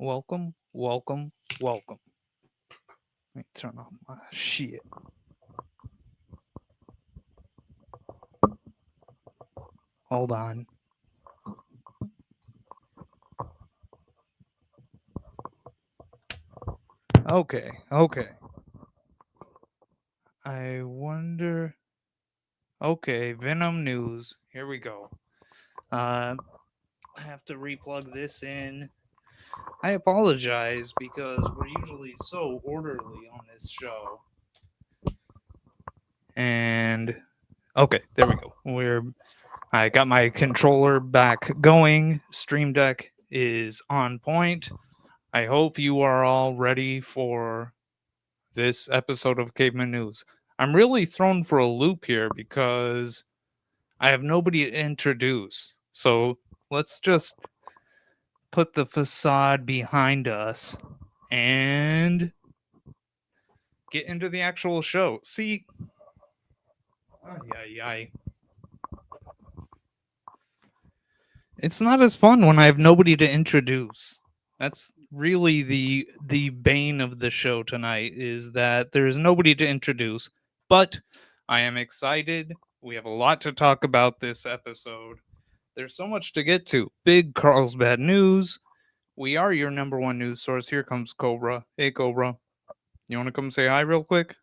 welcome, welcome, welcome. Let me turn off my shit. Hold on. Okay. I wonder. Okay, Venom news. Here we go. I have to replug this in. I apologize because we're usually so orderly on this show. And okay, there we go. I got my controller back going. Stream Deck is on point. I hope you are all ready for this episode of Caveman News. I'm really thrown for a loop here because I have nobody to introduce. So let's just put the facade behind us and get into the actual show. See, ay. It's not as fun when I have nobody to introduce. That's really the bane of the show tonight is that there's nobody to introduce. But I am excited. We have a lot to talk about this episode. There's so much to get to. Big Carlsbad news. We are your number one news source. Here comes Cobra. Hey Cobra. You wanna come say hi real quick?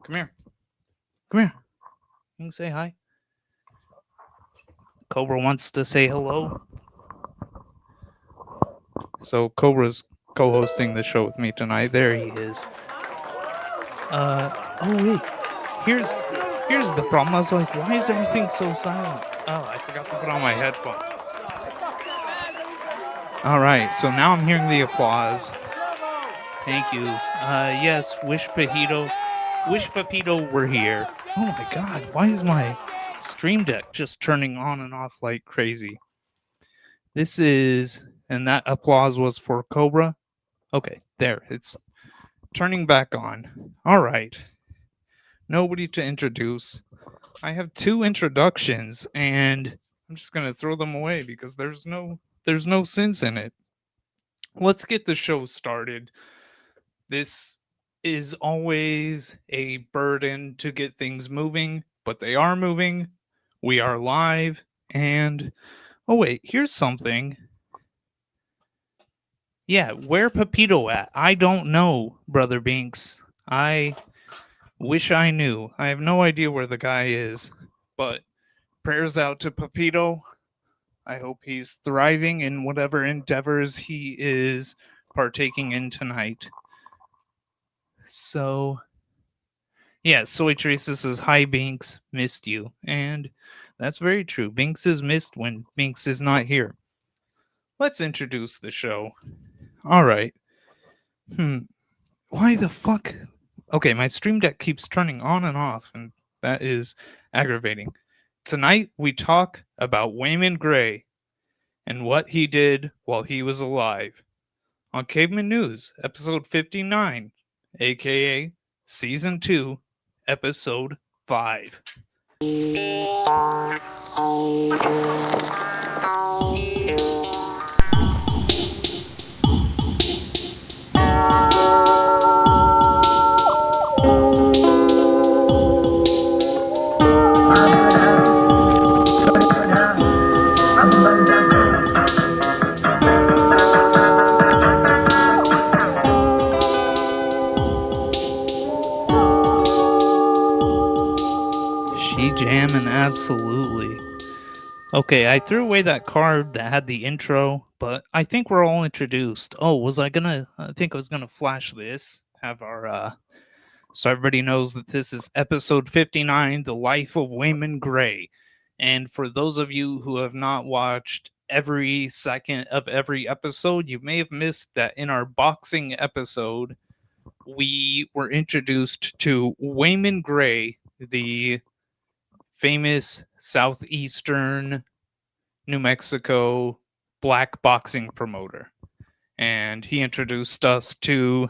Come here. Come here. You can say hi. Cobra wants to say hello. So Cobra's co-hosting the show with me tonight. There he is. Oh wait. Here's the problem. I was like, why is everything so silent? Oh, I forgot to put on my headphones. All right, so now I'm hearing the applause. Thank you. Yes, Wish Pepito were here. Oh my god, why is my Stream Deck just turning on and off like crazy? And that applause was for Cobra. Okay, there, it's turning back on. All right. Nobody to introduce. I have two introductions and I'm just going to throw them away because there's no sense in it. Let's get the show started. This is always a burden to get things moving, but they are moving. We are live and oh wait, here's something. Yeah, where Pepito at? I don't know, Brother Binks. I wish I knew. I have no idea where the guy is, but prayers out to Pepito. I hope he's thriving in whatever endeavors he is partaking in tonight. So, yeah, Soy Tracer says, hi, Binks, missed you. And that's very true. Binks is missed when Binks is not here. Let's introduce the show. All right. Why the fuck? Okay, my Stream Deck keeps turning on and off, and that is aggravating. Tonight, we talk about Wayman Gray and what he did while he was alive on Caveman News, episode 59, aka season 2, episode 5. She jamming, absolutely. Okay, I threw away that card that had the intro, but I think we're all introduced. Oh, I think I was gonna flash this, have our, so everybody knows that this is episode 59, The Life of Wayman Gray. And for those of you who have not watched every second of every episode, you may have missed that in our boxing episode, we were introduced to Wayman Gray, the famous southeastern New Mexico black boxing promoter. And he introduced us to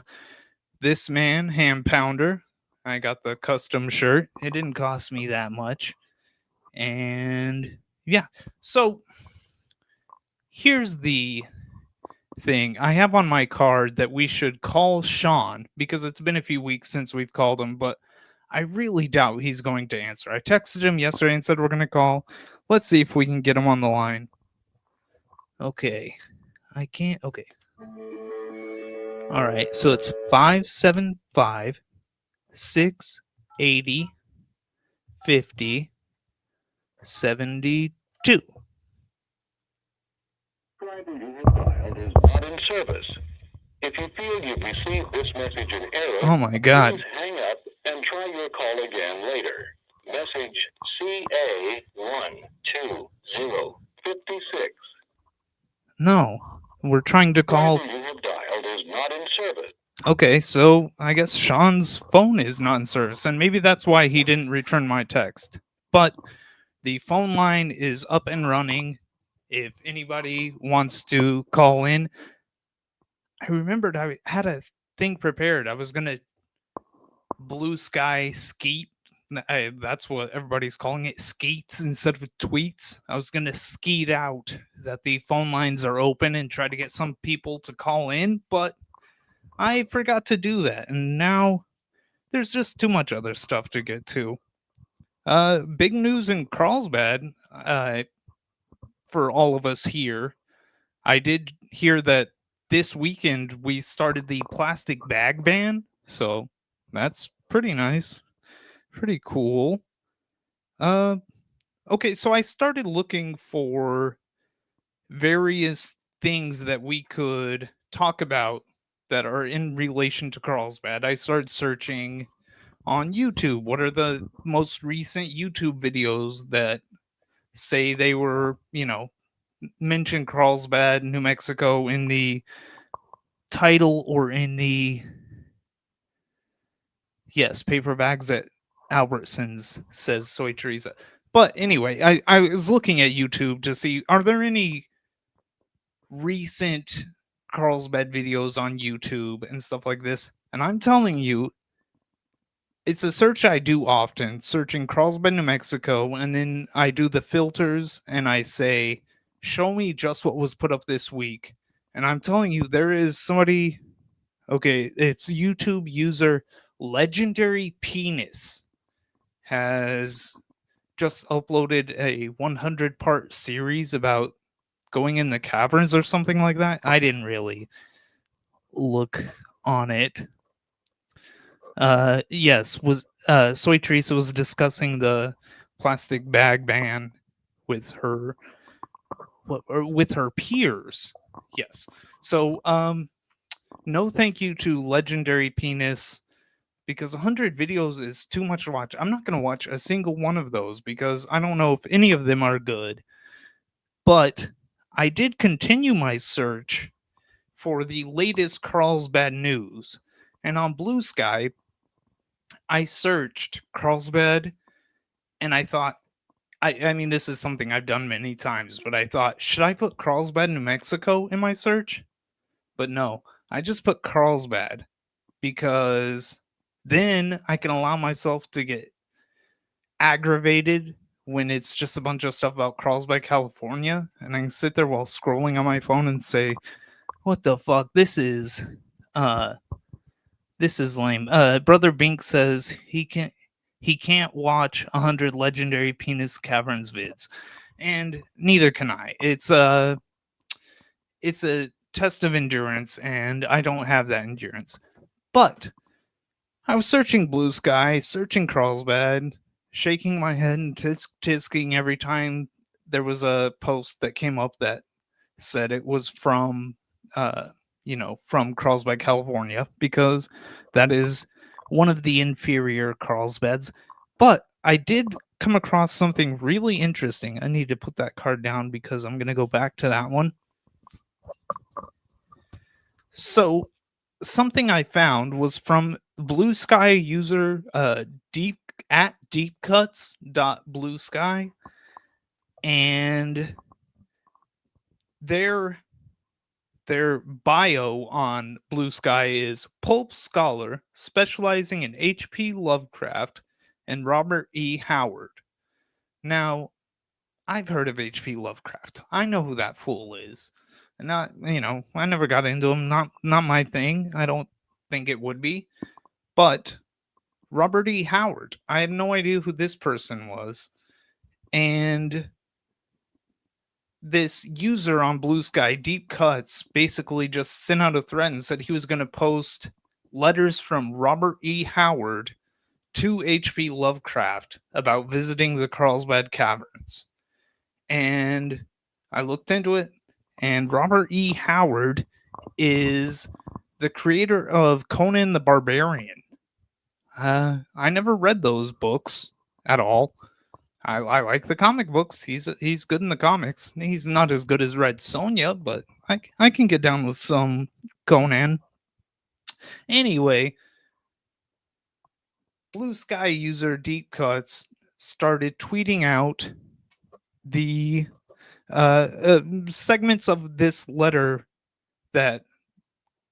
this man, Ham Pounder. I got the custom shirt. It didn't cost me that much. And yeah, so here's the thing. I have on my card that we should call Sean because it's been a few weeks since we've called him, but I really doubt he's going to answer. I texted him yesterday and said we're going to call. Let's see if we can get him on the line. Okay. I can't. Okay. All right. So it's 575 680 50 72. Driver you have dialed is not in service. If you feel you've received this message in error, Oh my God. please hang up and try your call again later. Message CA12056. No. We're trying to call. Driver you have dialed is not in service. Okay, so I guess Sean's phone is not in service, and maybe that's why he didn't return my text. But the phone line is up and running. If anybody wants to call in, I remembered I had a thing prepared. I was gonna blue sky skeet. That's what everybody's calling it, skeets instead of tweets. I was gonna skeet out that the phone lines are open and try to get some people to call in, but I forgot to do that, and now there's just too much other stuff to get to. Big news in Carlsbad for all of us here. I did hear that this weekend we started the plastic bag ban, so that's pretty nice, pretty cool. Uh, okay, so I started looking for various things that we could talk about that are in relation to Carlsbad. I started searching on YouTube. What are the most recent YouTube videos that say they were, mention Carlsbad, New Mexico in the title or in the paper bags that Albertsons says soy chorizo. But anyway, I was looking at YouTube to see are there any recent Carlsbad videos on YouTube and stuff like this. And I'm telling you, it's a search I do often, searching Carlsbad, New Mexico, and then I do the filters and I say, show me just what was put up this week. And I'm telling you, there is somebody, okay, it's YouTube user Legendary Penis has just uploaded a 100-part series about going in the caverns or something like that. I didn't really look on it. Yes, was Soy Teresa was discussing the plastic bag ban with her with her peers. Yes. So no thank you to Legendary Penis because 100 videos is too much to watch. I'm not going to watch a single one of those because I don't know if any of them are good. But I did continue my search for the latest Carlsbad news. And on Blue Sky, I searched Carlsbad and I thought, I mean, this is something I've done many times, but I thought, should I put Carlsbad, New Mexico in my search? But no, I just put Carlsbad because then I can allow myself to get aggravated when it's just a bunch of stuff about Carlsbad, California. And I can sit there while scrolling on my phone and say, what the fuck? Uh, This is lame. Brother Bink says he can't watch 100 legendary penis caverns vids, and neither can I. It's a test of endurance, and I don't have that endurance. But I was searching Blue Sky, searching Carlsbad, shaking my head and tisking every time there was a post that came up that said it was from from Carlsbad, California, because that is one of the inferior Carlsbads. But I did come across something really interesting. I need to put that card down because I'm going to go back to that one. So, something I found was from Blue Sky user deep at deepcuts.bluesky, and their bio on Blue Sky is pulp scholar specializing in H.P. Lovecraft and Robert E. Howard. Now, I've heard of H.P. Lovecraft. I know who that fool is. Not, I never got into them. Not my thing. I don't think it would be. But Robert E. Howard, I had no idea who this person was. And this user on Blue Sky, Deep Cuts, basically just sent out a thread and said he was going to post letters from Robert E. Howard to H.P. Lovecraft about visiting the Carlsbad caverns. And I looked into it, and Robert E. Howard is the creator of Conan the Barbarian. I never read those books at all. I like the comic books. He's good in the comics. He's not as good as Red Sonja, but I can get down with some Conan. Anyway, Blue Sky user Deep Cuts started tweeting out the segments of this letter that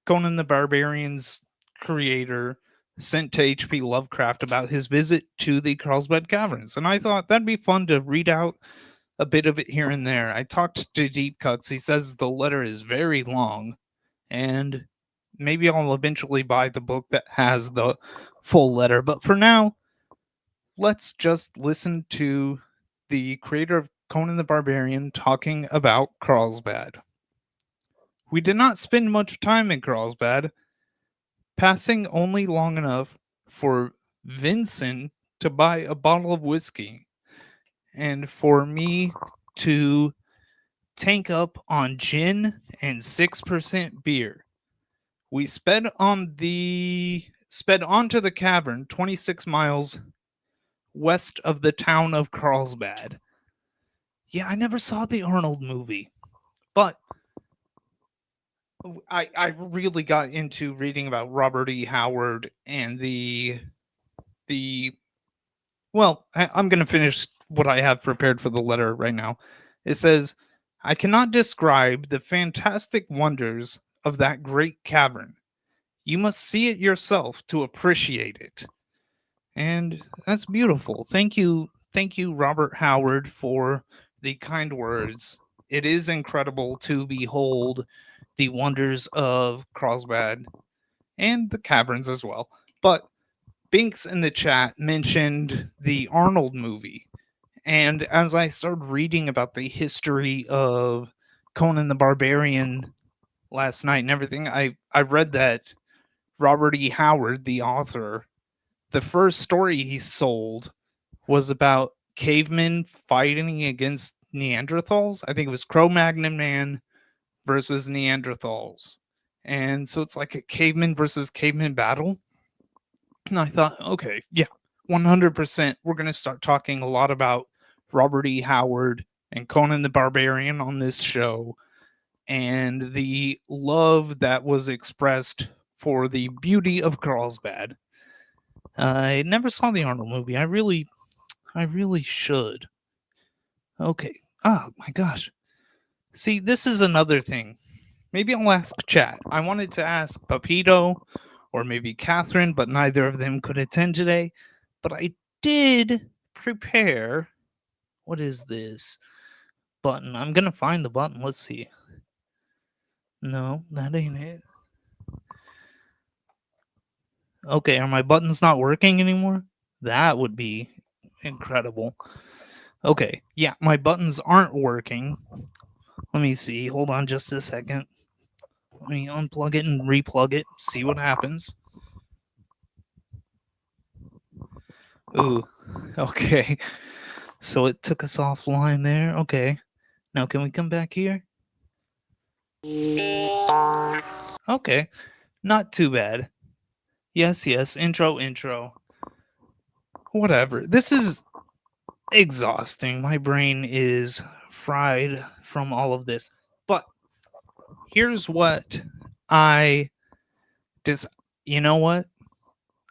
Conan the Barbarian's creator sent to H.P. Lovecraft about his visit to the Carlsbad Caverns. And I thought that'd be fun to read out a bit of it here and there. I talked to Deep Cuts. He says the letter is very long, and maybe I'll eventually buy the book that has the full letter. But for now, let's just listen to the creator of Conan the Barbarian talking about Carlsbad. We did not spend much time in Carlsbad, passing only long enough for Vincent to buy a bottle of whiskey and for me to tank up on gin and 6% beer. We sped onto the cavern 26 miles west of the town of Carlsbad. Yeah, I never saw the Arnold movie, but I really got into reading about Robert E. Howard and the well, I'm going to finish what I have prepared for the letter right now. It says, I cannot describe the fantastic wonders of that great cavern. You must see it yourself to appreciate it. And that's beautiful. Thank you, Robert Howard, for the kind words. It is incredible to behold the wonders of Carlsbad and the caverns as well. But Binks in the chat mentioned the Arnold movie. And as I started reading about the history of Conan the Barbarian last night and everything, I read that Robert E. Howard, the author, the first story he sold was about cavemen fighting against Neanderthals. I think it was Cro Magnon Man versus Neanderthals. And so it's like a caveman versus caveman battle. And I thought, okay, yeah, 100%. We're going to start talking a lot about Robert E. Howard and Conan the Barbarian on this show and the love that was expressed for the beauty of Carlsbad. I never saw the Arnold movie. I really should. Okay. Oh my gosh. See, this is another thing. Maybe I'll ask chat. I wanted to ask Papito or maybe Catherine, but neither of them could attend today. But I did prepare. What is this button? I'm gonna find the button. Let's see. No, that ain't it. Okay, are my buttons not working anymore? That would be incredible. Okay, yeah, my buttons aren't working. Let me see. Hold on just a second. Let me unplug it and replug it. See what happens. Ooh, okay. So it took us offline there. Okay. Now can we come back here? Okay. Not too bad. Yes, yes. Intro. Whatever. This is exhausting. My brain is fried from all of this. But here's what I just, you know what?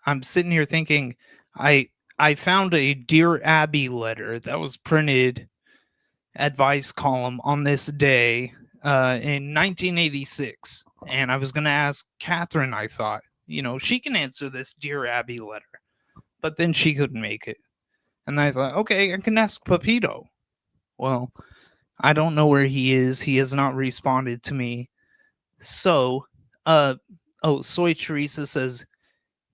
I'm sitting here thinking I I found a Dear Abby letter that was printed advice column on this day in 1986, and I was going to ask Catherine. I thought, she can answer this Dear Abby letter, but then she couldn't make it, and I thought, okay, I can ask Pepito. Well, I don't know where he is. He has not responded to me. So, uh, oh, Soy Teresa says,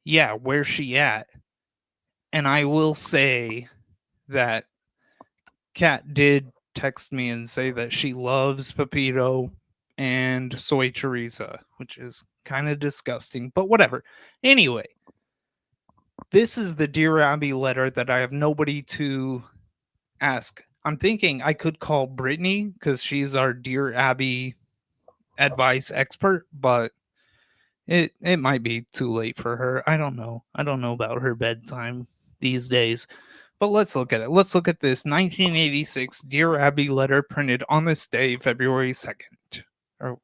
yeah, where's she at? And I will say that Kat did text me and say that she loves Pepito and Soy Teresa, which is kind of disgusting, but whatever. Anyway, this is the Dear Abby letter that I have nobody to ask. I'm thinking I could call Brittany because she's our Dear Abby advice expert, but it might be too late for her. I don't know. I don't know about her bedtime these days. But let's look at it. Let's look at this 1986 Dear Abby letter printed on this day, February 2nd. Or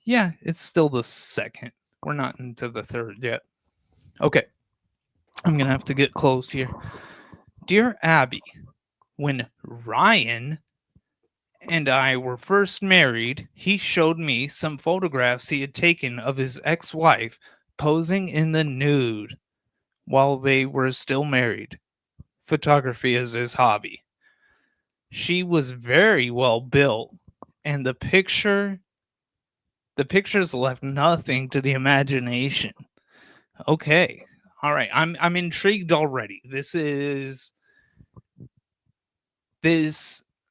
yeah, it's still the 2nd. We're not into the 3rd yet. Okay. I'm going to have to get close here. Dear Abby, when Ryan and I were first married, he showed me some photographs he had taken of his ex wife posing in the nude while they were still married. Photography is his hobby. She was very well built, and the pictures left nothing to the imagination. Okay. All right. I'm intrigued already. This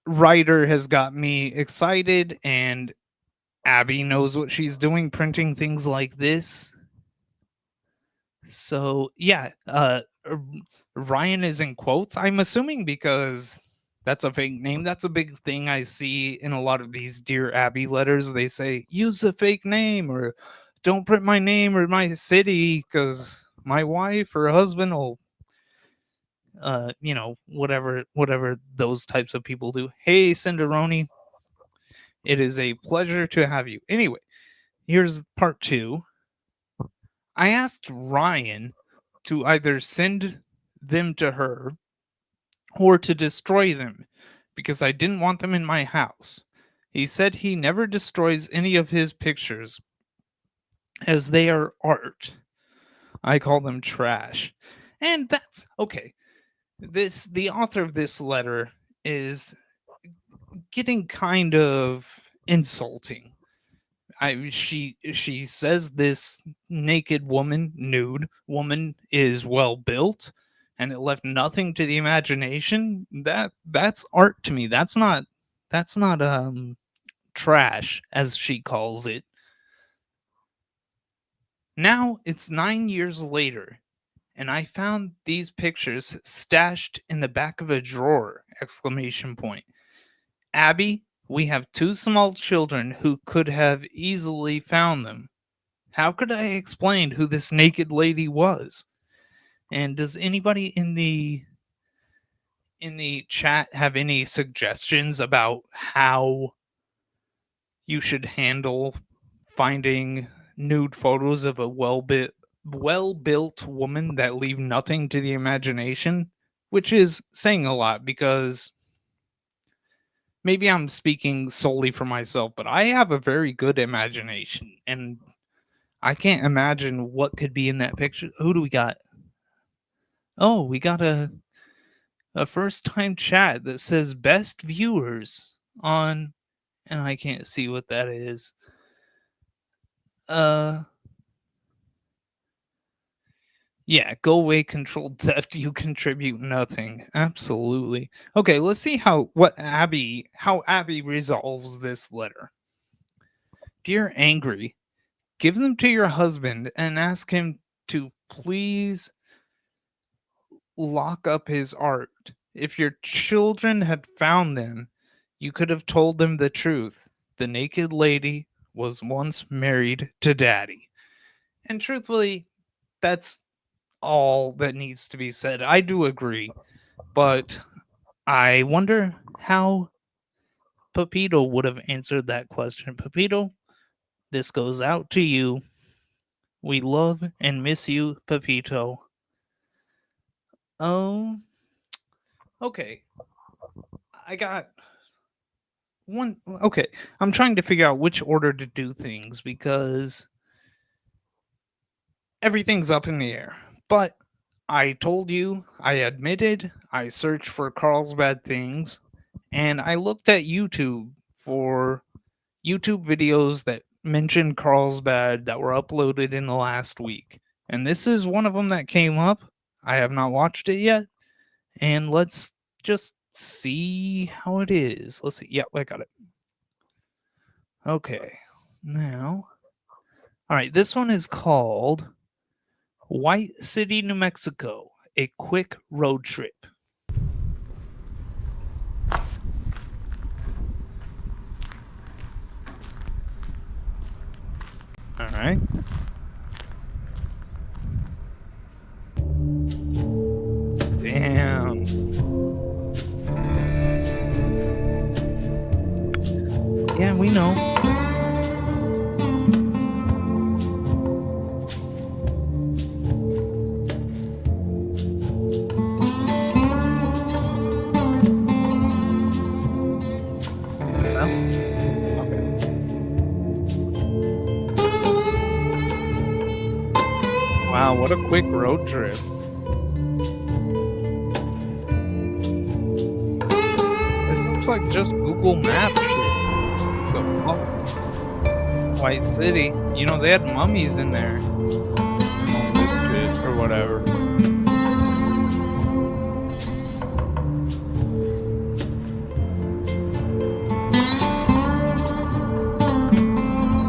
writer has got me excited, and Abby knows what she's doing printing things like this. So, yeah, Ryan is in quotes, I'm assuming, because that's a fake name. That's a big thing I see in a lot of these Dear Abby letters. They say, use a fake name, or don't print my name or my city because my wife or husband will, whatever those types of people do. Hey, Cinderoni, it is a pleasure to have you. Anyway, here's part two. I asked Ryan to either send them to her or to destroy them because I didn't want them in my house. He said he never destroys any of his pictures as they are art. I call them trash. And that's okay. The author of this letter is getting kind of insulting. She says this naked woman, nude woman, is well built, and it left nothing to the imagination. That's art to me. That's not trash as she calls it. Now it's 9 years later, and I found these pictures stashed in the back of a drawer! Exclamation point. Abby, we have two small children who could have easily found them. How could I explain who this naked lady was? And does anybody in the chat have any suggestions about how you should handle finding nude photos of a well built woman that leave nothing to the imagination? Which is saying a lot because maybe I'm speaking solely for myself, but I have a very good imagination and I can't imagine what could be in that picture. Who do we got? Oh, we got a first time chat that says best viewers on, and I can't see what that is. Uh yeah, go away, controlled theft, you contribute nothing. Absolutely. Okay, let's see how Abby resolves this letter. Dear Angry, give them to your husband and ask him to please lock up his art. If your children had found them, you could have told them the truth. The naked lady was once married to daddy. And truthfully, that's all that needs to be said. I do agree, but I wonder how Pepito would have answered that question. Pepito, this goes out to you. We love and miss you, Pepito. Oh, okay. I got one. Okay, I'm trying to figure out which order to do things because everything's up in the air. But I told you, I admitted, I searched for carlsbad things, and I looked at YouTube for YouTube videos that mentioned Carlsbad that were uploaded in the last week. And this is one of them that came up. I have not watched it yet. And let's just see how it is. Let's see. Yep, I got it. Okay. Now, all right, this one is called White City, New Mexico, a quick road trip. All right. Damn. Yeah, we know. Well, okay. Wow, what a quick road trip. This looks like just Google Maps shit. The fuck? White City. You know, they had mummies in there. And all this shit, or whatever.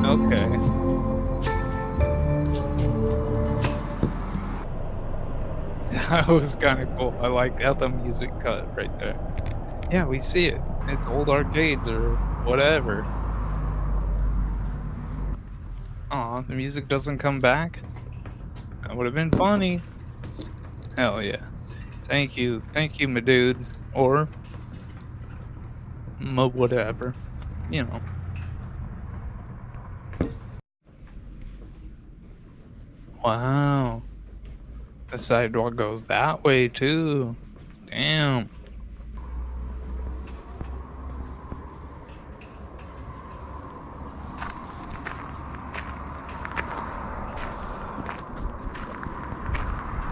Okay. That was kind of cool. I like how the music cut right there. Yeah, we see it. It's old arcades or whatever. Aw, the music doesn't come back? That would have been funny. Hell yeah. Thank you, my dude. Or whatever. You know. Wow. The sidewalk goes that way too. Damn.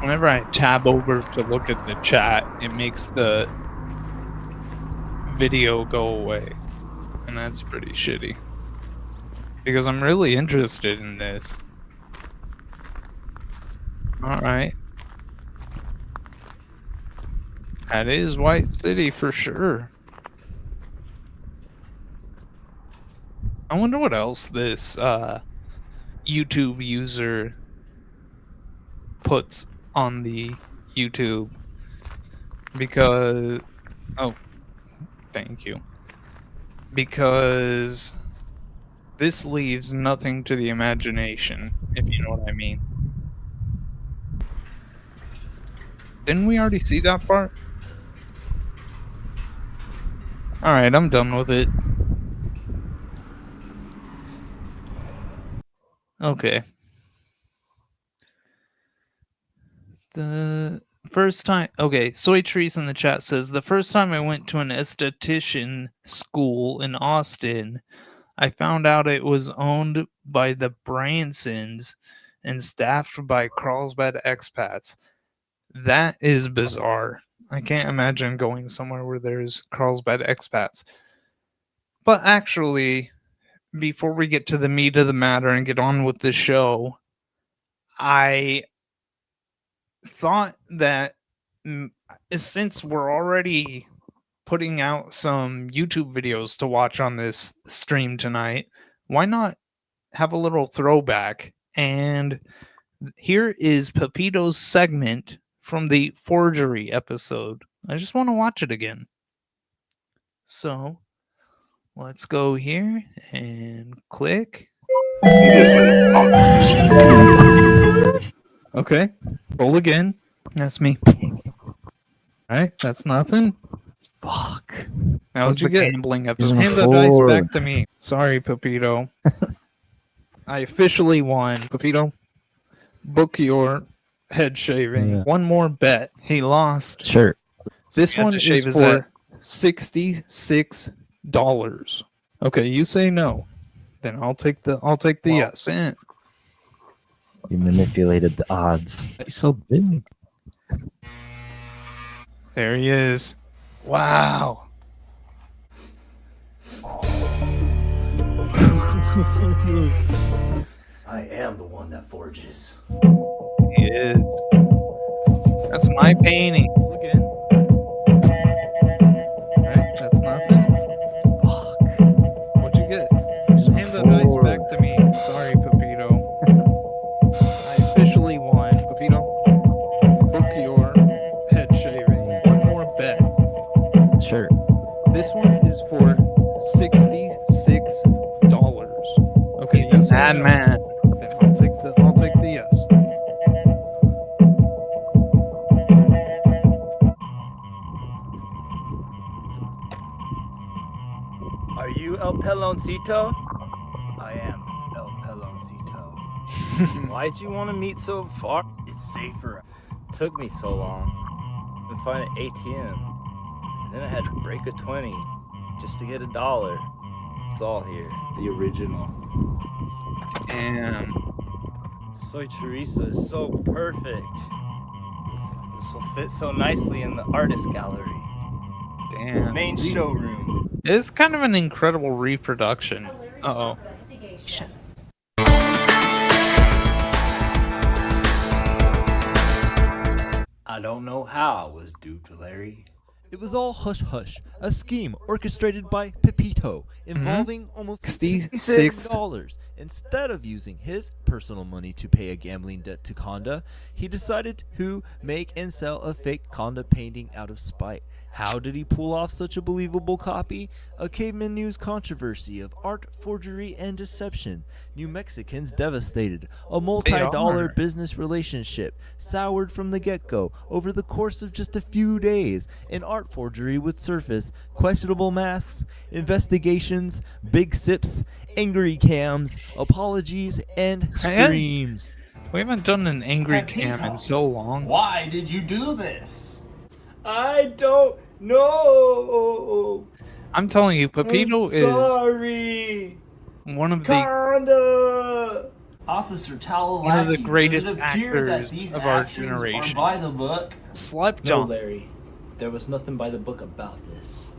Whenever I tab over to look at the chat, it makes the video go away. And that's pretty shitty. Because I'm really interested in this. Alright. That is White City for sure. I wonder what else this YouTube user puts on the YouTube. Because... Oh. Thank you. Because this leaves nothing to the imagination, if you know what I mean. Didn't we already see that part? Alright, I'm done with it. Okay. The first time... Okay, Soy Trees in the chat says, the first time I went to an esthetician school in Austin, I found out it was owned by the Bransons and staffed by Carlsbad expats. That is bizarre. I can't imagine going somewhere where there's Carlsbad expats. But actually, before we get to the meat of the matter and get on with the show, I thought that since we're already putting out some YouTube videos to watch on this stream tonight, why not have a little throwback? And here is Pepito's segment from the forgery episode. I just want to watch it again. So let's go here and click. Okay, roll again. That's me. Alright, that's nothing. Fuck. That was the gambling episode. Season Hand the dice 4. back to me. Sorry, Pepito. I officially won. Pepito, book your head shaving. Yeah. One more bet. He lost. Sure. This So one to shave is his for head. $66. Okay, you say no. Then I'll take the yes. You manipulated the odds. He's so big. There he is. Wow. I am the one that forges. He is. That's my painting. Again. Alright, that's nothing. Fuck. What'd you get? Hand the dice back to me. Sorry, Pepito. I officially won. Pepito, book your head shaving. One more bet. Sure. This one is for $66. Okay, you said no. Man. Then I'll take the yes. Are you El Peloncito? I am El Peloncito. Why'd you want to meet so far? It's safer. Took me so long to find an ATM. And then I had to break a 20 just to get $1. It's all here. The original. Damn. Soy Chorizo is so perfect. This will fit so nicely in the artist gallery. Damn. Main showroom. It's kind of an incredible reproduction. Uh-oh. I don't know how I was duped, Larry. It was all hush-hush, a scheme orchestrated by Pepito involving almost $66. Instead of using his personal money to pay a gambling debt to Conda, he decided to make and sell a fake Conda painting out of spite. How did he pull off such a believable copy? A Caveman News controversy of art, forgery, and deception. New Mexicans devastated. A multi-dollar business relationship soured from the get-go over the course of just a few days. An art forgery would surface. Questionable masks, investigations, big sips, angry cams, apologies, and screams. We haven't done an angry cam in so long. Why did you do this? I don't know. I'm telling you, Pepito is Sorry. one of the Conda. Officer Talalachi, one of the greatest does it appear that actors these of our actions generation. Are by the book? slept No, on. Larry. There was nothing by the book about this.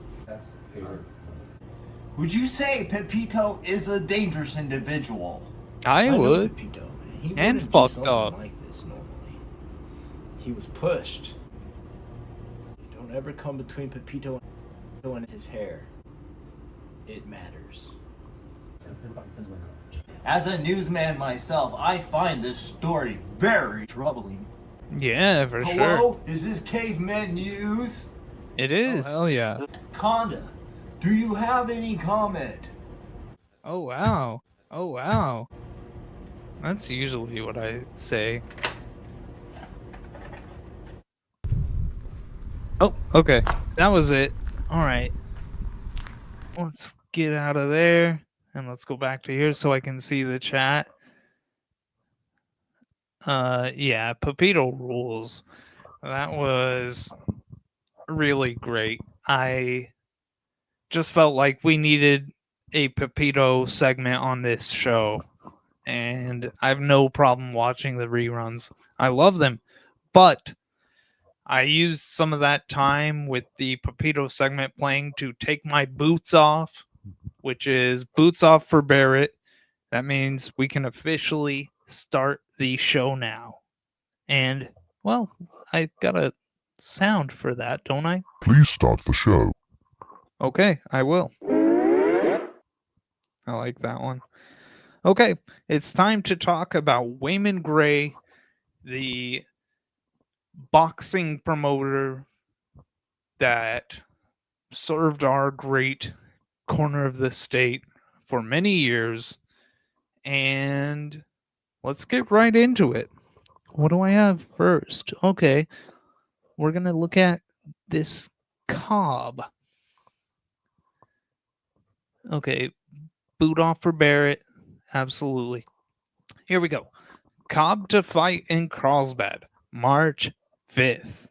Would you say Pepito is a dangerous individual? I know would. Pepito, and he And wouldn't do fucked something up. like this normally. He was pushed. Don't ever come between Pepito and his hair. It matters. As a newsman myself, I find this story very troubling. Yeah, for sure. Hello? Is this Caveman News? It is. Oh, hell yeah. Conda, do you have any comment? Oh wow. Oh wow. That's usually what I say. Oh, okay. That was it. All right. Let's get out of there and let's go back to here so I can see the chat. Yeah, Pepito rules. That was really great. I just felt like we needed a Pepito segment on this show, and I have no problem watching the reruns. I love them, but I used some of that time with the Pepito segment playing to take my boots off, which is boots off for Barrett. That means we can officially start the show now. And, well, I got a sound for that, don't I? Please start the show. Okay, I will. I like that one. Okay, it's time to talk about Wayman Gray, the boxing promoter that served our great corner of the state for many years. And let's get right into it. What do I have first? Okay, we're going to look at this cob. Okay, boot off for Barrett. Absolutely. Here we go. Cobb to fight in Carlsbad, March 5th.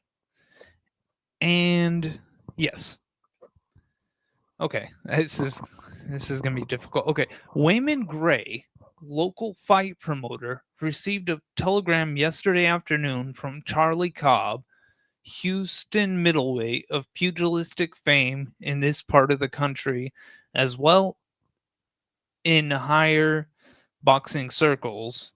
And yes. Okay, this is going to be difficult. Okay, Wayman Gray, local fight promoter, received a telegram yesterday afternoon from Charlie Cobb, Houston middleweight of pugilistic fame in this part of the country, as well in higher boxing circles,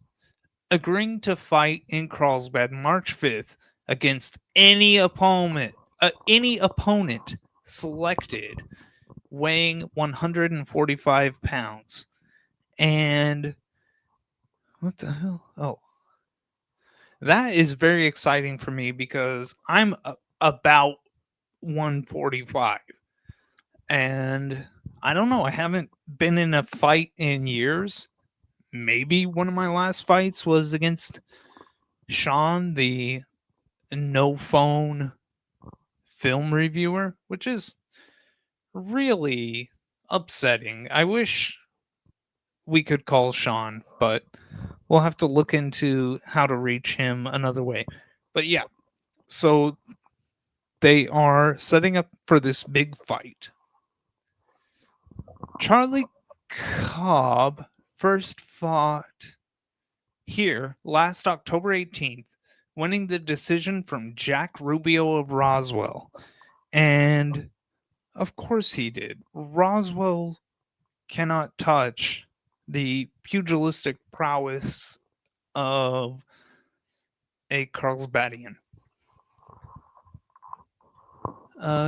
agreeing to fight in Carlsbad March 5th against any opponent selected weighing 145 pounds. And what the hell? Oh, that is very exciting for me because I'm about 145. And I don't know, I haven't been in a fight in years. Maybe one of my last fights was against Sean, the no phone film reviewer, which is really upsetting. I wish we could call Sean, but we'll have to look into how to reach him another way. But yeah, so they are setting up for this big fight. Charlie Cobb first fought here last October 18th, winning the decision from Jack Rubio of Roswell. And of course he did. Roswell cannot touch the pugilistic prowess of a Carlsbadian.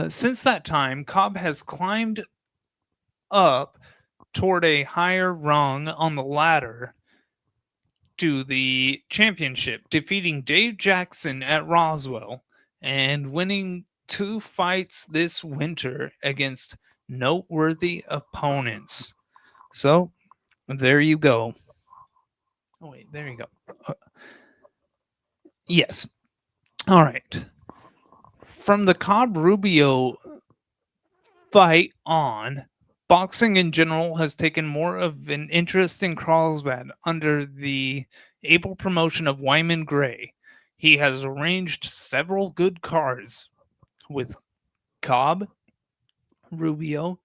Since that time, Cobb has climbed up toward a higher rung on the ladder to the championship, defeating Dave Jackson at Roswell and winning 2 fights this winter against noteworthy opponents. So, there you go. Oh, wait, there you go. Yes. All right. From the Cobb Rubio fight on, boxing in general has taken more of an interest in Carlsbad under the able promotion of Wyman Gray. He has arranged several good cards with Cobb, Rubio,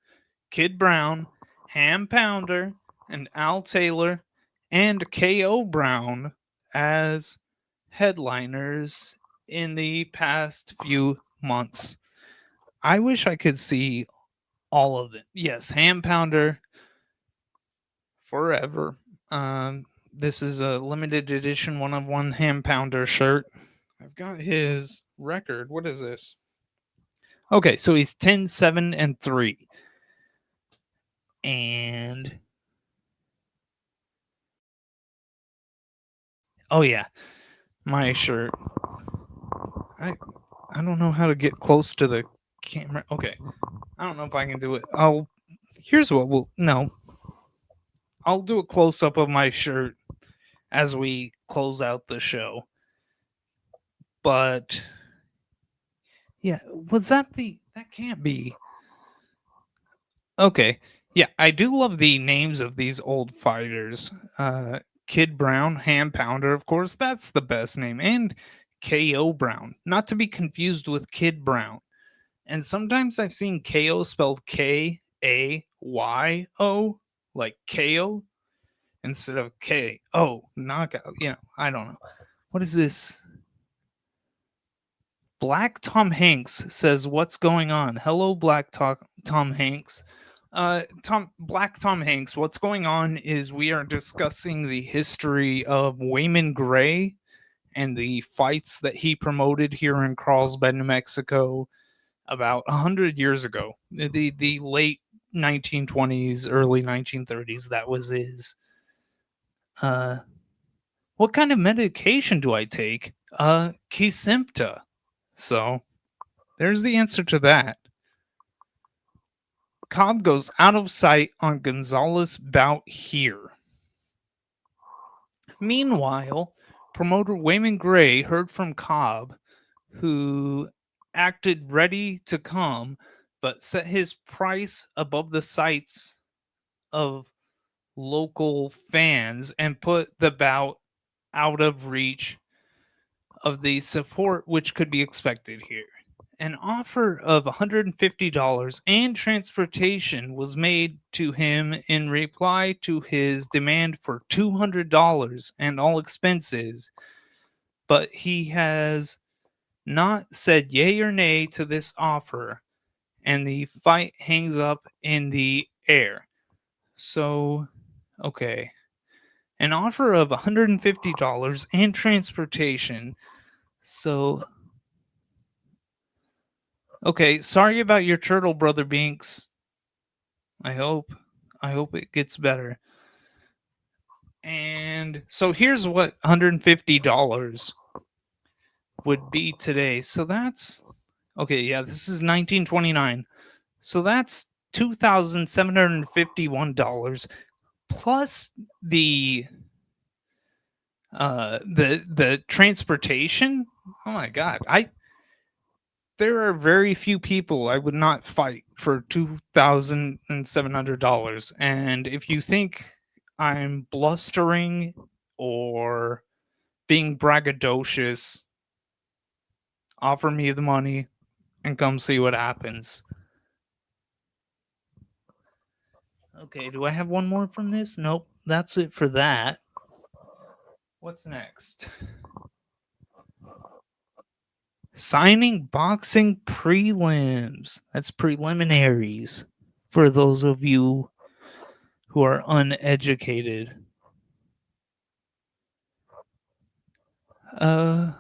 Kid Brown, Ham Pounder, and Al Taylor, and K.O. Brown as headliners in the past few months. I wish I could see all of them. Yes, Ham Pounder forever. This is a limited edition 1-of-1 Ham Pounder shirt. I've got his record. What is this? Okay, so he's 10-7-3. And oh yeah, my shirt. I I don't know how to get close to the camera. Okay. I don't know if I can do it. Here's what we'll no. I'll do a close up of my shirt as we close out the show. But yeah, was that that can't be. Okay. Yeah, I do love the names of these old fighters. Kid Brown, Ham Pounder, of course, that's the best name. And K.O. Brown, not to be confused with Kid Brown. And sometimes I've seen KO spelled K-A-Y-O, like KO, instead of K-O, knockout. I don't know. What is this? Black Tom Hanks says, "What's going on?" Hello, Tom Hanks. Black Tom Hanks, what's going on is we are discussing the history of Wayman Gray and the fights that he promoted here in Carlsbad, New Mexico, about 100 years ago. The late 1920s, early 1930s. That was his. What kind of medication do I take? Kesimpta. So there's the answer to that. Cobb goes out of sight on Gonzalez bout here. Meanwhile, promoter Wayman Gray heard from Cobb, who acted ready to come, but set his price above the sights of local fans and put the bout out of reach of the support which could be expected here. An offer of $150 and transportation was made to him in reply to his demand for $200 and all expenses, but he has not said yay or nay to this offer, and the fight hangs up in the air. So Okay. An offer of $150 and transportation. So, okay, sorry about your turtle, Brother Binks. I hope it gets better. And so here's what $150 would be today. So that's okay, yeah, this is 1929. So that's $2,751 plus the the transportation. Oh my god. There are very few people I would not fight for $2,700. And if you think I'm blustering or being braggadocious, offer me the money and come see what happens. Okay, do I have one more from this? Nope, that's it for that. What's next? Signing boxing prelims. That's preliminaries for those of you who are uneducated. Okay.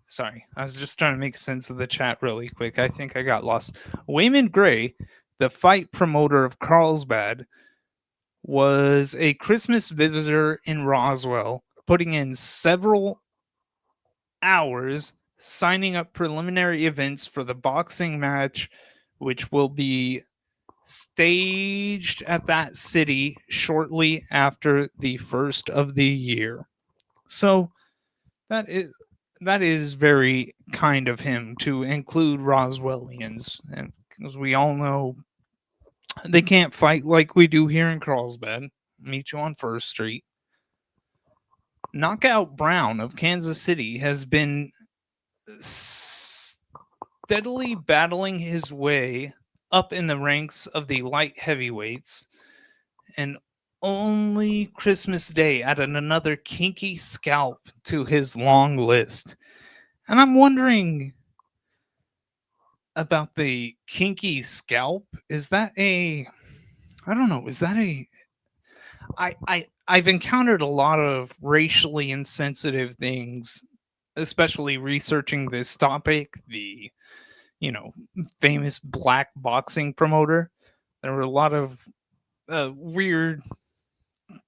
Sorry. I was just trying to make sense of the chat really quick. I think I got lost. Wayman Gray, the fight promoter of Carlsbad, was a Christmas visitor in Roswell, putting in several hours signing up preliminary events for the boxing match, which will be staged at that city shortly after the first of the year. So that is very kind of him to include Roswellians, and because we all know they can't fight like we do here in Carlsbad. Meet you on First Street. Knockout Brown of Kansas City has been steadily battling his way up in the ranks of the light heavyweights, and only Christmas Day added another kinky scalp to his long list. And I'm wondering about the kinky scalp. Is that a I don't know, is that a I've encountered a lot of racially insensitive things, especially researching this topic, the you know, famous black boxing promoter. There were a lot of weird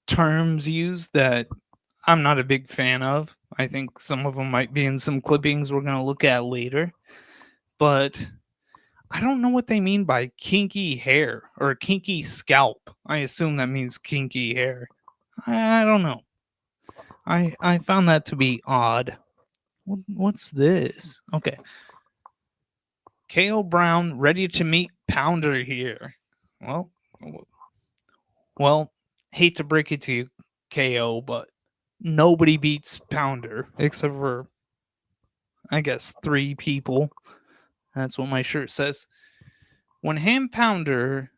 terms used that I'm not a big fan of. I think some of them might be in some clippings we're going to look at later. But I don't know what they mean by kinky hair or kinky scalp. I assume that means kinky hair. I don't know. I found that to be odd. What's this? Okay. KO Brown ready to meet Pounder here. Well, well, hate to break it to you, KO, but nobody beats Pounder except for, I guess, 3 people. That's what my shirt says. When Ham Pounder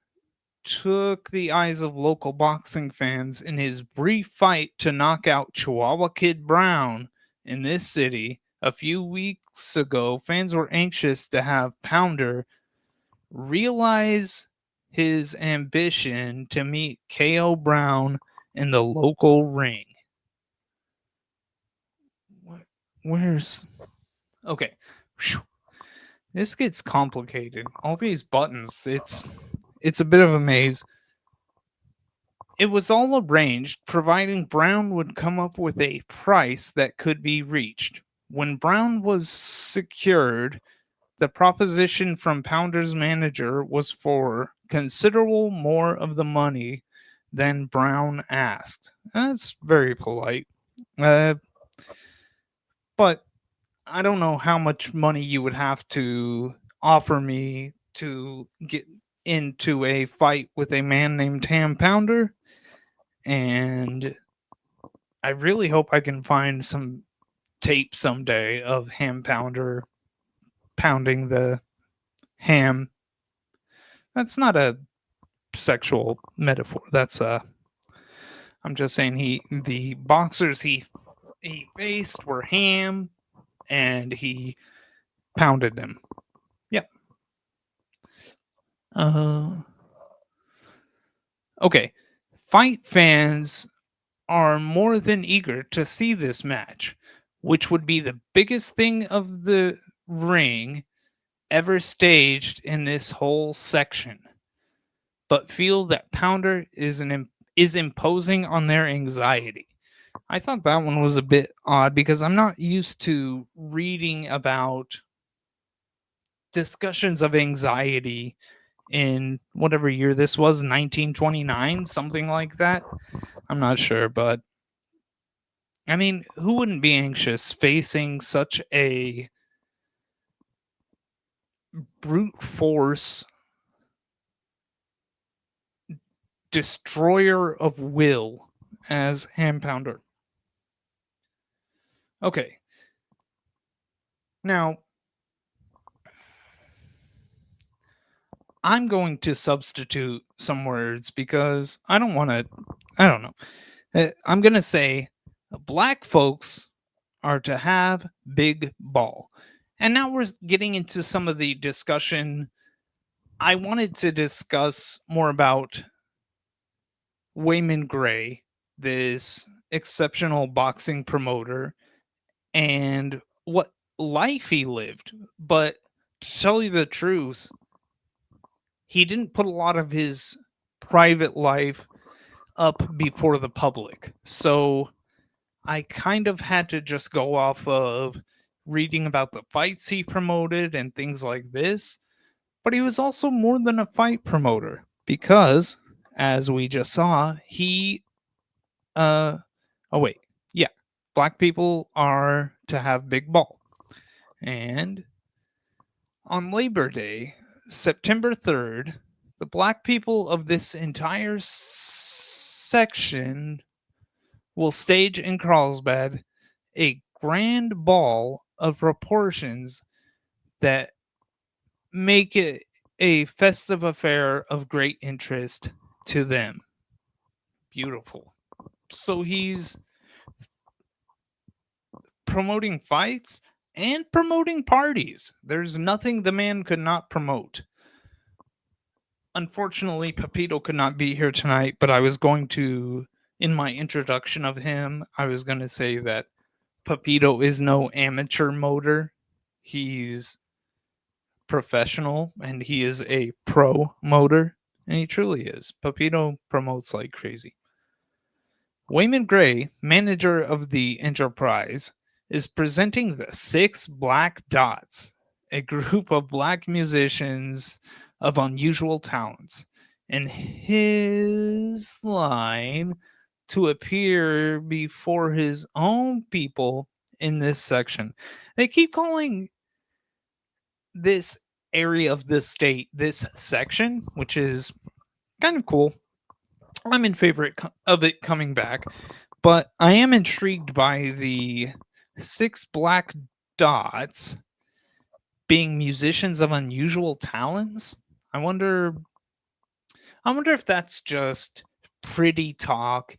took the eyes of local boxing fans in his brief fight to knock out Chihuahua Kid Brown in this city a few weeks ago, fans were anxious to have Pounder realize his ambition to meet KO Brown in the local ring. Where's okay? This gets complicated. All these buttons, it's a bit of a maze. It was all arranged, providing Brown would come up with a price that could be reached. When Brown was secured, the proposition from Pounder's manager was for considerable more of the money than Brown asked. That's very polite. But I don't know how much money you would have to offer me to get into a fight with a man named Ham Pounder. And I really hope I can find some tape someday of Ham Pounder pounding the ham. That's not a sexual metaphor. That's I'm just saying the boxers he faced were ham and he pounded them. Yep. Okay. Fight fans are more than eager to see this match, which would be the biggest thing of the ring ever staged in this whole section, but feel that Pounder is imposing on their anxiety. I thought that one was a bit odd because I'm not used to reading about discussions of anxiety in whatever year this was, 1929, something like that. I'm not sure, but I mean, who wouldn't be anxious facing such a brute force destroyer of will as Hand Pounder? Okay. Now, I'm going to substitute some words because I don't want to, I don't know. I'm going to say black folks are to have big ball. And now we're getting into some of the discussion. I wanted to discuss more about Wayman Gray, this exceptional boxing promoter, and what life he lived. But to tell you the truth, he didn't put a lot of his private life up before the public. So I kind of had to just go off of reading about the fights he promoted and things like this. But he was also more than a fight promoter because, as we just saw, he oh wait, yeah, black people are to have big ball. And on Labor Day, September 3rd, the black people of this entire section will stage in Carlsbad a grand ball of proportions that make it a festive affair of great interest to them. Beautiful. So he's promoting fights and promoting parties. There's nothing the man could not promote. Unfortunately, Pepito could not be here tonight, but I was going to, in my introduction of him, I was going to say that Pepito is no amateur motor. He's professional and he is a pro motor, and he truly is. Pepito promotes like crazy. Wayman Gray, manager of the enterprise, is presenting the Six Black Dots, a group of black musicians of unusual talents, and his line to appear before his own people in this section. They keep calling this area of the state this section, which is kind of cool. I'm in favor of it coming back, but I am intrigued by the Six Black Dots being musicians of unusual talents. I wonder if that's just pretty talk.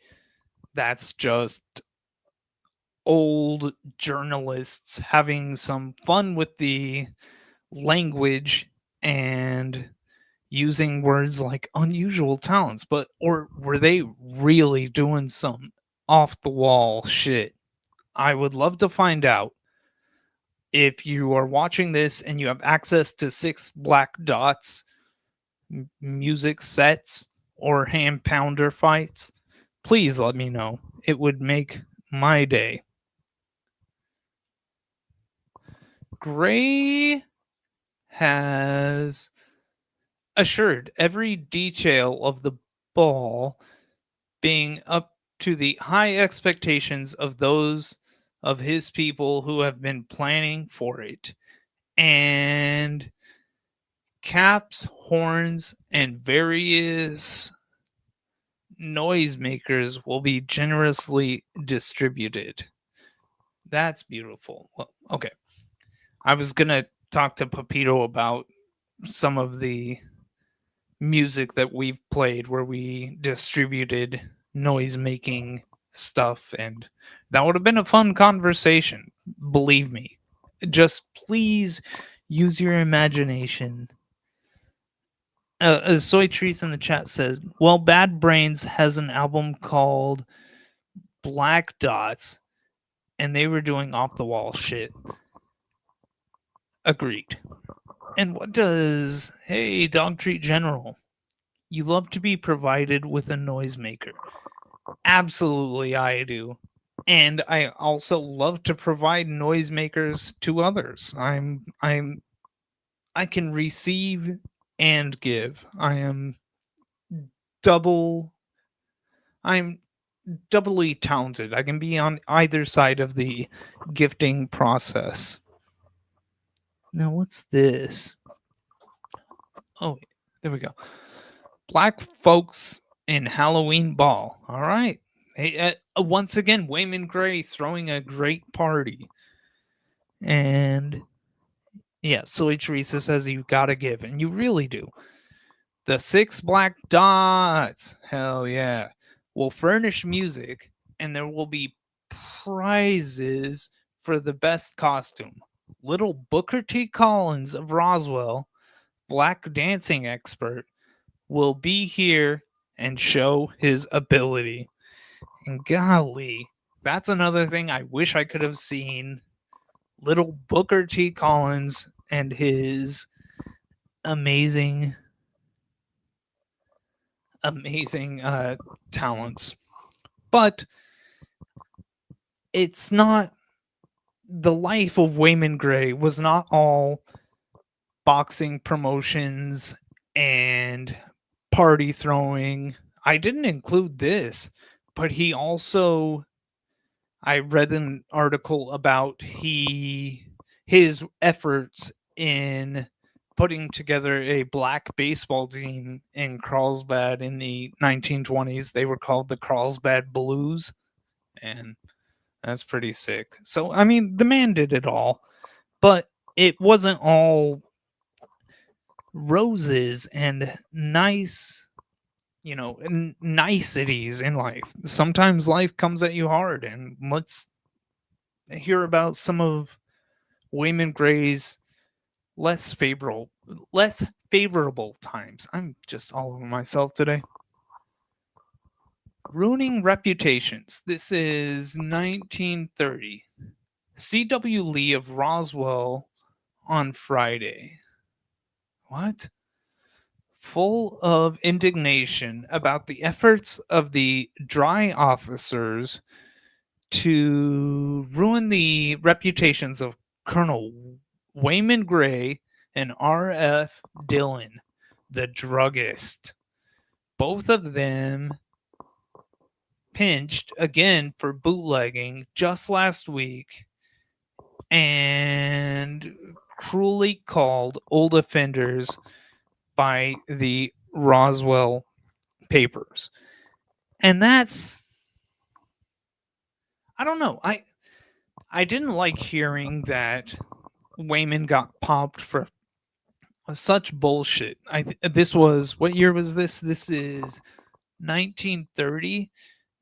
That's just old journalists having some fun with the language and using words like unusual talents, but or were they really doing some off the wall shit? I would love to find out. If you are watching this and you have access to Six Black Dots music sets or Hand Pounder fights, please let me know. It would make my day. Gray has assured every detail of the ball being up to the high expectations of those of his people who have been planning for it. And caps, horns, and various noisemakers will be generously distributed. That's beautiful. Well, okay. I was going to talk to Pepito about some of the music that we've played where we distributed noise making stuff, and that would have been a fun conversation, believe me. Just please use your imagination Soy Trees in the chat says, well, Bad Brains has an album called Black Dots, and they were doing off the wall shit. Agreed. And what does, hey, Dog Treat General, you love to be provided with a noisemaker. Absolutely, I do. And I also love to provide noisemakers to others. I can receive and give. Double I'm doubly talented. I can be on either side of the gifting process. Now what's this? Oh, there we go. Black folks in Halloween ball. All right. Hey, once again, Wayman Gray throwing a great party. And yeah, Soy Teresa says you gotta give, and you really do. The 6 black dots, hell yeah, will furnish music, and there will be prizes for the best costume. Little Booker T. Collins of Roswell, black dancing expert, will be here and show his ability. And golly, that's another thing I wish I could have seen. Little Booker T. Collins and his amazing talents. But it's not, the life of Wayman Gray was not all boxing promotions and party throwing. I didn't include this, but he also, I read an article about his efforts in putting together a black baseball team in Carlsbad in the 1920s. They were called the Carlsbad Blues, and that's pretty sick. So, I mean, the man did it all, but it wasn't all roses and nice, niceties in life. Sometimes life comes at you hard, and let's hear about some of Wayman Gray's less favorable times. I'm just all over myself today. Ruining reputations. This is 1930. C.W. Lee of Roswell on Friday. What? Full of indignation about the efforts of the dry officers to ruin the reputations of Colonel Wayman Gray and R.F. Dillon, the druggist. Both of them pinched again for bootlegging just last week and cruelly called old offenders by the Roswell papers. And that's, I don't know. I didn't like hearing that Wayman got popped for such bullshit. This was, what year was this? This is 1930,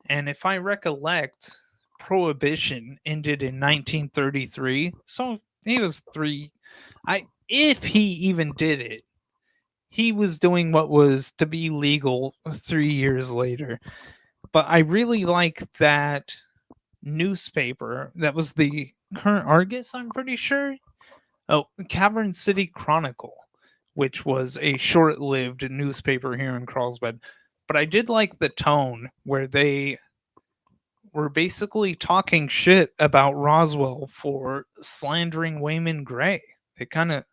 and if I recollect, Prohibition ended in 1933. So he was if he even did it, he was doing what was to be legal 3 years later. But I really like that newspaper. That was the Current Argus, I'm pretty sure. Oh, Cavern City Chronicle, which was a short-lived newspaper here in Carlsbad. But I did like the tone where they were basically talking shit about Roswell for slandering Wayman Gray. They kind of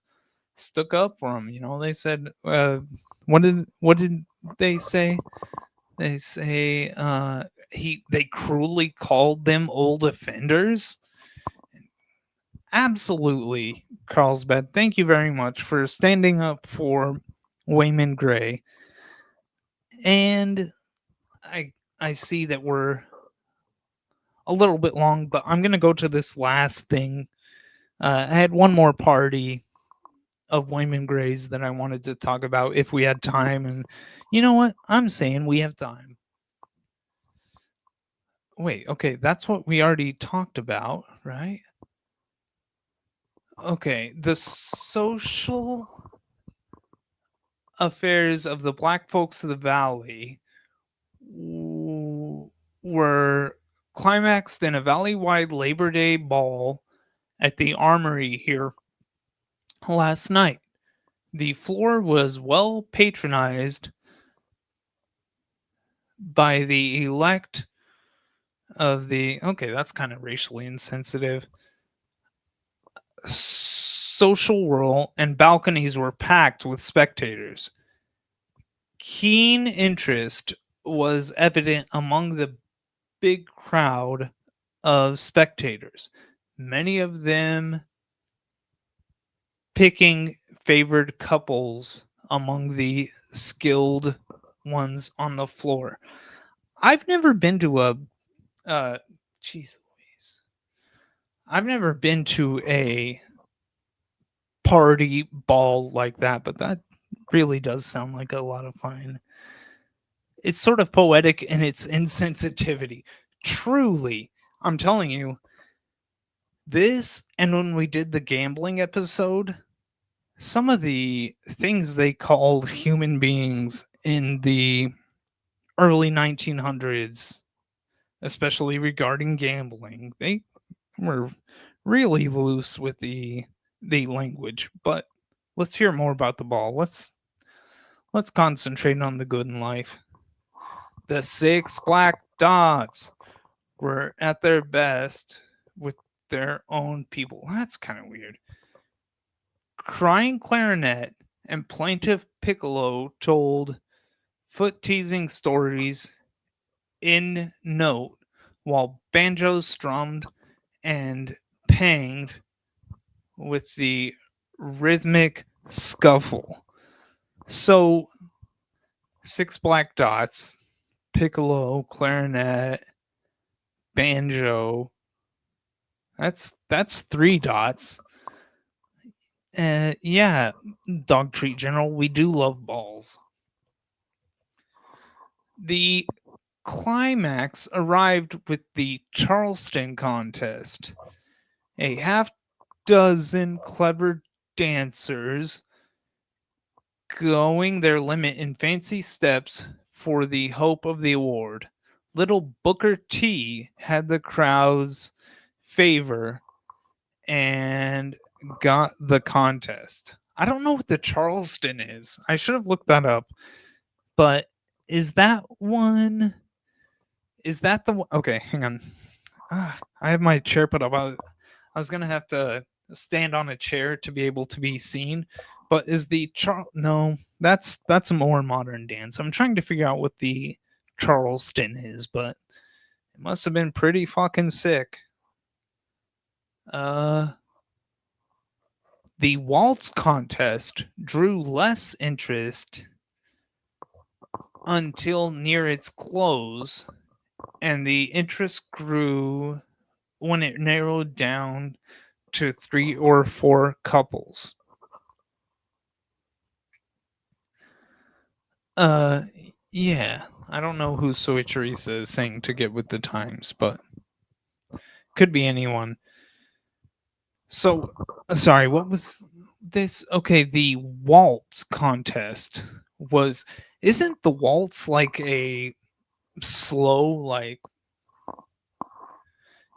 stuck up for him. They said, what did they say? They say they cruelly called them old offenders. Absolutely, Carlsbad. Thank you very much for standing up for Wayman Gray. And I see that we're a little bit long, but I'm gonna go to this last thing. I had one more party of Wayman Gray's that I wanted to talk about if we had time, and you know what? I'm saying we have time. Wait, okay, that's what we already talked about, right? Okay, the social affairs of the black folks of the valley w- were climaxed in a valley-wide Labor Day ball at the Armory here last night. The floor was well patronized by the elect of the, okay, that's kind of racially insensitive, social whirl, and balconies were packed with spectators. Keen interest was evident among the big crowd of spectators, many of them picking favored couples among the skilled ones on the floor. I've never been to a jeez Louise. I've never been to a party ball like that, but that really does sound like a lot of fun. It's sort of poetic in its insensitivity. Truly, I'm telling you, this and when we did the gambling episode, some of the things they called human beings in the early 1900s, especially regarding gambling, they were really loose with the language. But let's hear more about the ball. Let's concentrate on the good in life. The six black dots were at their best with their own people. That's kind of weird. Crying clarinet and plaintive piccolo told foot teasing stories in note, while banjos strummed and panged with the rhythmic scuffle. So, six black dots, piccolo, clarinet, banjo. That's three dots. Yeah, Dog Treat General, we do love balls. The climax arrived with the Charleston contest. A half dozen clever dancers going their limit in fancy steps for the hope of the award. Little Booker T had the crowd's favor and got the contest. I don't know what the Charleston is. I should have looked that up. But is that one? Is that the one? Okay, hang on. I have my chair put up. I was gonna have to stand on a chair to be able to be seen. But is the no? That's a more modern dance. I'm trying to figure out what the Charleston is, but it must have been pretty fucking sick. The waltz contest drew less interest until near its close, and the interest grew when it narrowed down to 3 or 4 couples. Uh, yeah, I don't know who Soy Teresa is saying to get with the times, but could be anyone. So, sorry, what was this? Okay, the waltz contest was. Isn't the waltz like a slow, like.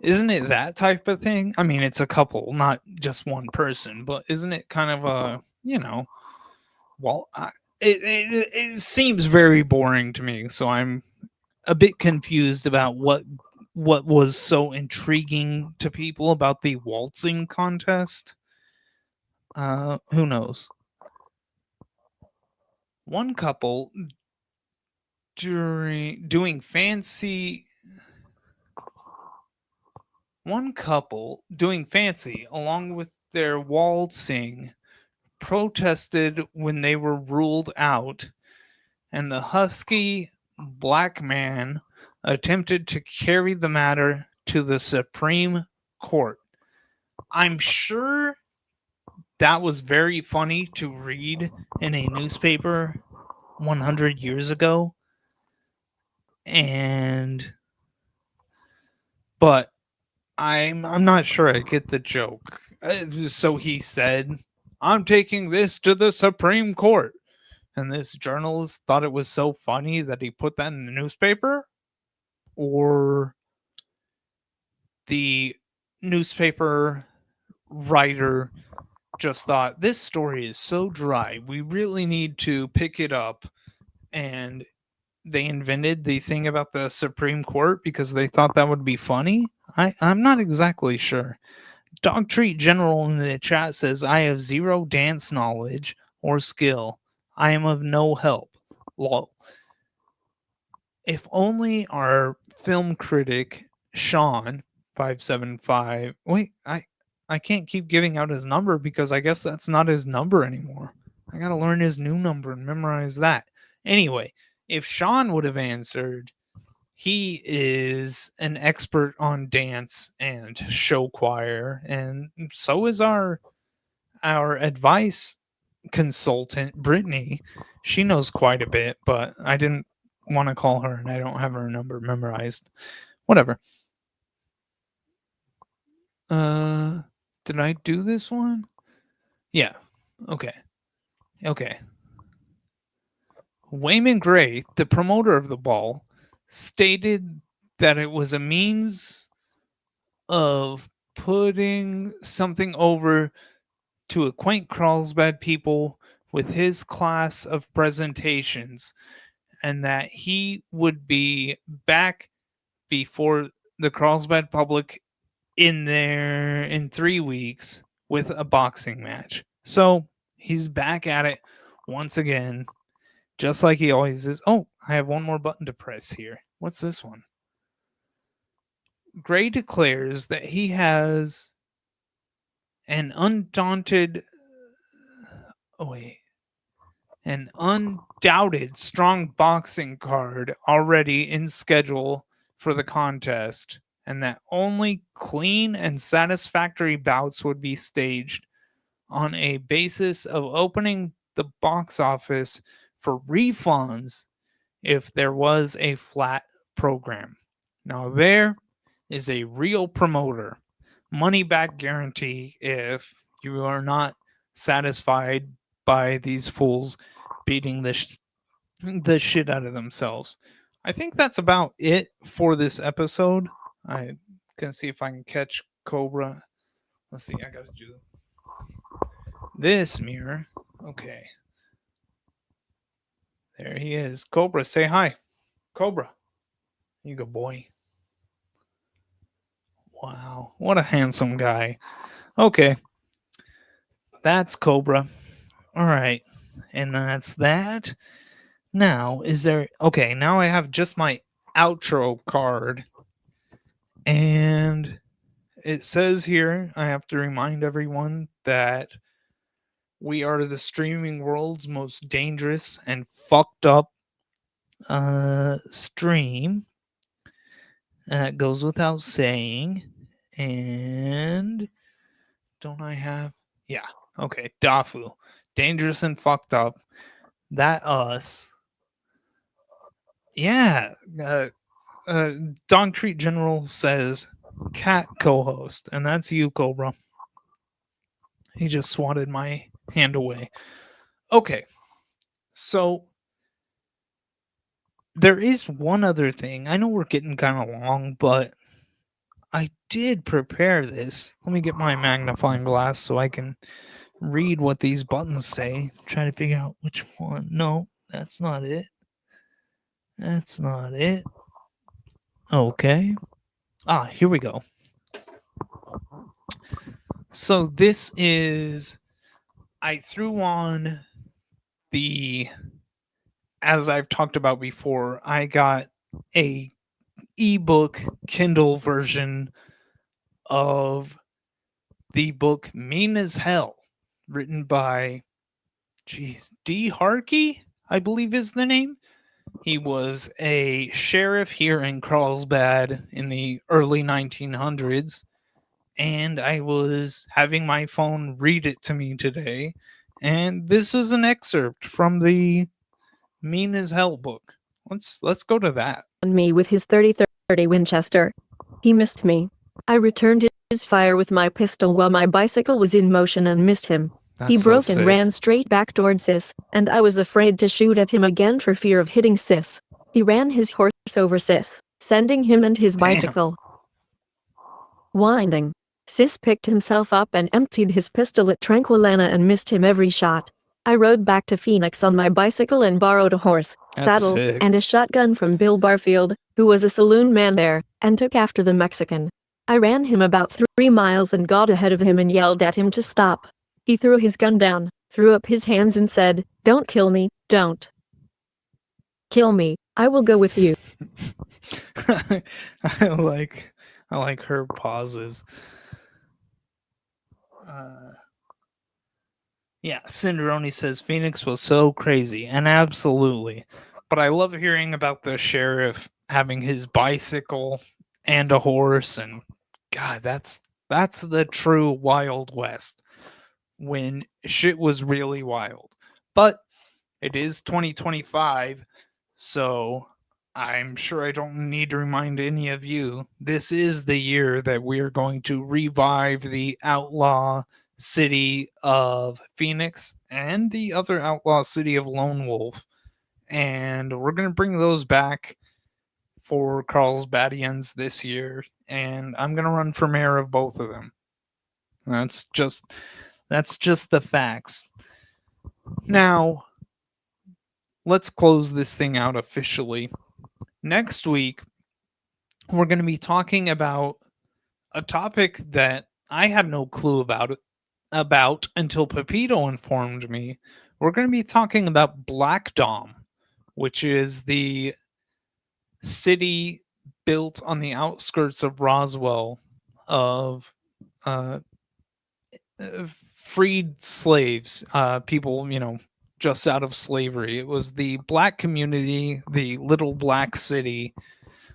Isn't it that type of thing? I mean, it's a couple, not just one person, but isn't it kind of a, well, it seems very boring to me, so I'm a bit confused about what was so intriguing to people about the waltzing contest. Who knows? One couple during doing fancy one couple doing fancy along with their waltzing protested when they were ruled out, and the husky black man attempted to carry the matter to the Supreme Court. I'm sure that was very funny to read in a newspaper 100 years ago. But I'm not sure I get the joke. So he said, "I'm taking this to the Supreme Court." and this journalist thought it was so funny that he put that in the newspaper? Or the newspaper writer just thought, this story is so dry, we really need to pick it up, and they invented the thing about the Supreme Court because they thought that would be funny? I'm not exactly sure. Dog Treat General in the chat says, I have zero dance knowledge or skill. I am of no help. Lol. If only our film critic, Sean 575. Wait, I can't keep giving out his number because I guess that's not his number anymore. I gotta learn his new number and memorize that. Anyway, if Sean would have answered, he is an expert on dance and show choir, and so is our advice consultant, Brittany. She knows quite a bit, but I didn't want to call her and I don't have her number memorized. Whatever. Did I do this one? Yeah. Okay. Wayman Gray, the promoter of the ball, stated that it was a means of putting something over to acquaint Carlsbad people with his class of presentations, and that he would be back before the Carlsbad public in 3 weeks with a boxing match. So he's back at it once again, just like he always is. Oh, I have one more button to press here. What's this one? Gray declares that he has an undaunted, an undoubted strong boxing card already in schedule for the contest, and that only clean and satisfactory bouts would be staged on a basis of opening the box office for refunds if there was a flat program. Now, there is a real promoter. Money back guarantee if you are not satisfied by these fools beating the shit out of themselves. I think that's about it for this episode. I can see if I can catch Cobra. Let's see, I gotta do this mirror. Okay. There he is. Cobra, say hi. Cobra. You go, boy. Wow, what a handsome guy. Okay. That's Cobra. All right. And that's that. Now, is there... Okay, now I have just my outro card. And it says here, I have to remind everyone that we are the streaming world's most dangerous and fucked up stream. That goes without saying. And don't I have... Yeah. Okay. Dafu. Dangerous and fucked up. That us. Yeah. Dog Treat General says cat co-host. And that's you, Cobra. He just swatted my hand away. Okay. So there is one other thing. I know we're getting kind of long, but I did prepare this. Let me get my magnifying glass so I can read what these buttons say. Try to figure out which one. No, that's not it. That's not it. Okay. Here we go. So this is... I threw on the... As I've talked about before, I got a ebook Kindle version of the book Mean as Hell, written by D. Harkey, I believe is the name. He was a sheriff here in Carlsbad in the early 1900s, and I was having my phone read it to me today, and this is an excerpt from the Mean as Hell book. Let's go to that. On me with his 30-30 Winchester. He missed me. I returned his fire with my pistol while my bicycle was in motion and missed him. He That's so broke and sick. ran straight back toward Sis, and I was afraid to shoot at him again for fear of hitting Sis. He ran his horse over Sis, sending him and his Damn. bicycle winding. Sis picked himself up and emptied his pistol at Tranquilana and missed him every shot. I rode back to Phoenix on my bicycle and borrowed a horse, That's saddle, sick. and a shotgun from Bill Barfield, who was a saloon man there, and took after the Mexican. I ran him about 3 miles and got ahead of him and yelled at him to stop. He threw his gun down, threw up his hands and said, "Don't kill me, don't kill me, I will go with you." I like her pauses. Yeah, Cinderoni says Phoenix was so crazy, and absolutely. But I love hearing about the sheriff having his bicycle and a horse, and God, that's the true Wild West when shit was really wild. But it is 2025, so I'm sure I don't need to remind any of you, this is the year that we're going to revive the outlaw city of Phoenix and the other outlaw city of Lone Wolf. And we're going to bring those back for Carlsbadians this year. And I'm going to run for mayor of both of them. That's just the facts. Now, let's close this thing out officially. Next week, we're going to be talking about a topic that I had no clue about until Pepito informed me. We're going to be talking about Black Dom, which is the city built on the outskirts of Roswell of freed slaves, people, just out of slavery. It was the black community, the little black city,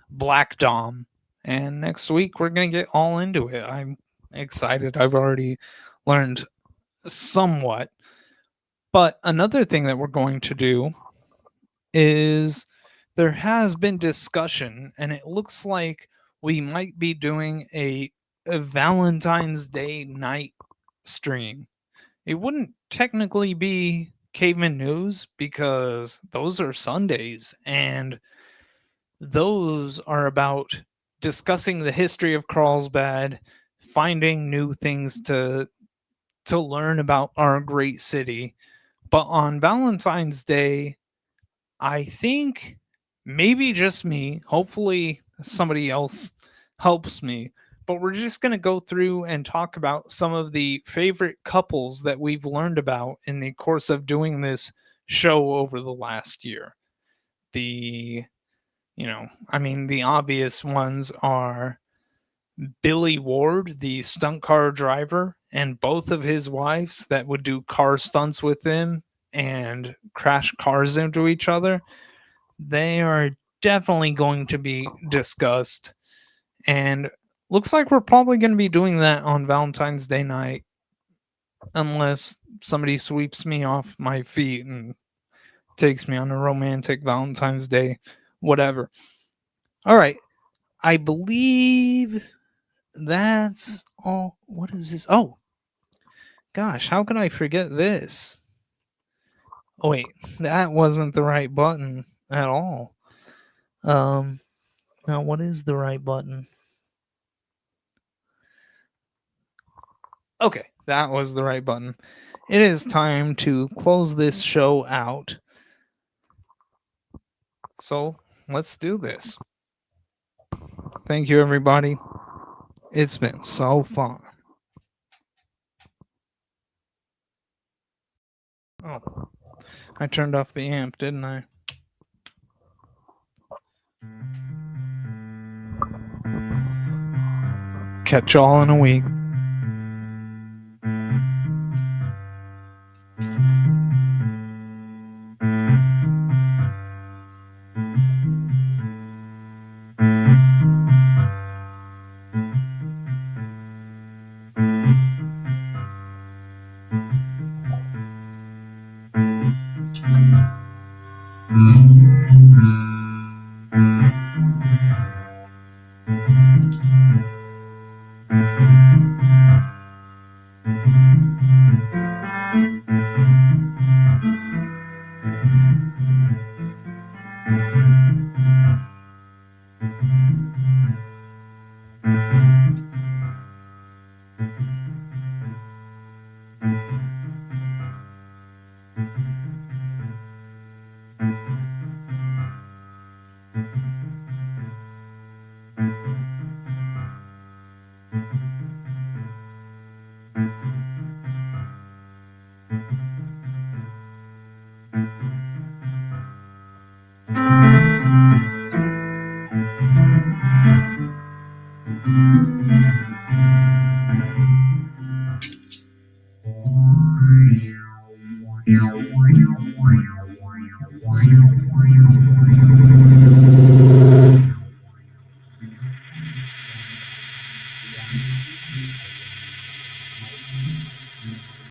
Black Dom. And next week we're going to get all into it. I'm excited. I've already learned somewhat. But another thing that we're going to do is there has been discussion, and it looks like we might be doing a Valentine's Day night stream. It wouldn't technically be Caveman News because those are Sundays, and those are about discussing the history of Carlsbad, finding new things to learn about our great city. But on Valentine's Day, I think maybe just me, hopefully somebody else helps me, but we're just going to go through and talk about some of the favorite couples that we've learned about in the course of doing this show over the last year. The obvious ones are Billy Ward, the stunt car driver, and both of his wives that would do car stunts with him and crash cars into each other. They are definitely going to be discussed. And looks like we're probably going to be doing that on Valentine's Day night, unless somebody sweeps me off my feet and takes me on a romantic Valentine's Day, whatever. All right. I believe that's all. What is this? Oh, gosh, how could I forget this? Oh, wait, that wasn't the right button at all. Now what is the right button? Okay, that was the right button. It is time to close this show out. So let's do this. Thank you, everybody. It's been so fun. Oh, I turned off the amp, didn't I? Catch y'all in a week.